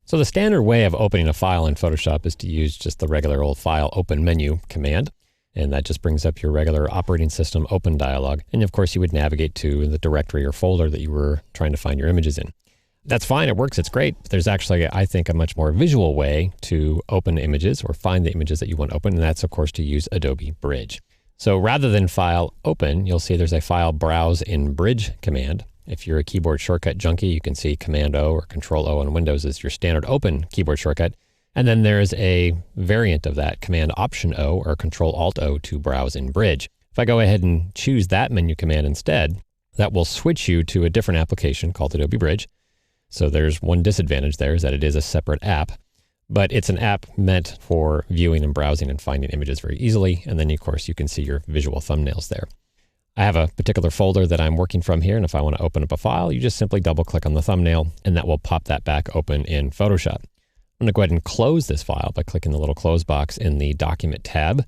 So the standard way of opening a file in Photoshop is to use just the regular old File Open menu command. And that just brings up your regular operating system open dialog. And of course, you would navigate to the directory or folder that you were trying to find your images in. That's fine, it works, it's great. But there's actually, I think, a much more visual way to open images or find the images that you want open. And that's, of course, to use Adobe Bridge. So rather than File Open, you'll see there's a File Browse in Bridge command. If you're a keyboard shortcut junkie, you can see Command-O or Control-O on Windows as your standard open keyboard shortcut. And then there's a variant of that, Command-Option-O or Control-Alt-O to browse in Bridge. If I go ahead and choose that menu command instead, that will switch you to a different application called Adobe Bridge. So there's one disadvantage there is that it is a separate app, but it's an app meant for viewing and browsing and finding images very easily. And then, of course, you can see your visual thumbnails there. I have a particular folder that I'm working from here, and if I want to open up a file, you just simply double-click on the thumbnail, and that will pop that back open in Photoshop. I'm going to go ahead and close this file by clicking the little close box in the Document tab.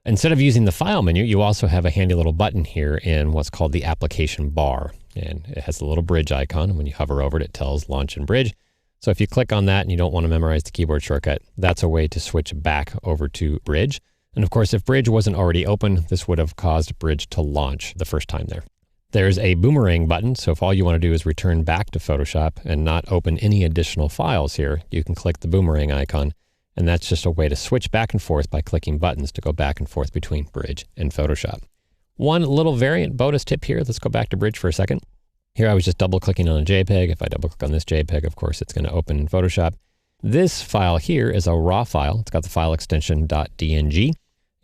Instead of using the File menu, you also have a handy little button here in what's called the Application bar, and it has a little bridge icon, and when you hover over it, it tells Launch in Bridge. So if you click on that and you don't want to memorize the keyboard shortcut, that's a way to switch back over to Bridge. And of course, if Bridge wasn't already open, this would have caused Bridge to launch the first time there. There's a boomerang button, so if all you want to do is return back to Photoshop and not open any additional files here, you can click the boomerang icon, and that's just a way to switch back and forth by clicking buttons to go back and forth between Bridge and Photoshop. One little variant bonus tip here, let's go back to Bridge for a second. Here I was just double-clicking on a JPEG. If I double-click on this JPEG, of course, it's going to open in Photoshop. This file here is a raw file. It's got the file extension .dng.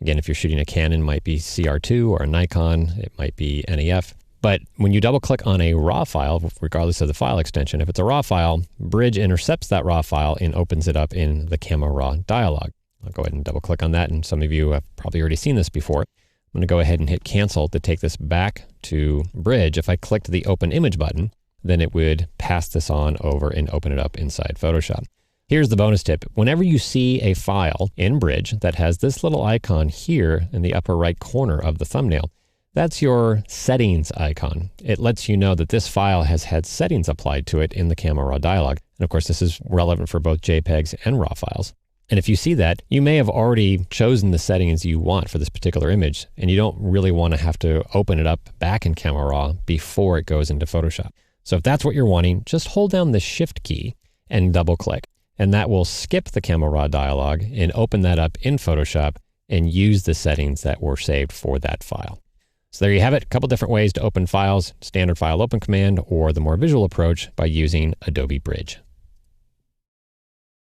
Again, if you're shooting a Canon, it might be CR2, or a Nikon, it might be NEF. But when you double-click on a raw file, regardless of the file extension, if it's a raw file, Bridge intercepts that raw file and opens it up in the Camera Raw dialog. I'll go ahead and double-click on that, and some of you have probably already seen this before. I'm going to go ahead and hit Cancel to take this back to Bridge. If I clicked the Open Image button, then it would pass this on over and open it up inside Photoshop. Here's the bonus tip. Whenever you see a file in Bridge that has this little icon here in the upper right corner of the thumbnail, that's your settings icon. It lets you know that this file has had settings applied to it in the Camera Raw dialog. And of course, this is relevant for both JPEGs and RAW files. And if you see that, you may have already chosen the settings you want for this particular image, and you don't really want to have to open it up back in Camera Raw before it goes into Photoshop. So if that's what you're wanting, just hold down the Shift key and double click. And that will skip the Camera Raw dialog and open that up in Photoshop and use the settings that were saved for that file. So there you have it, a couple different ways to open files, standard File Open command, or the more visual approach by using Adobe Bridge.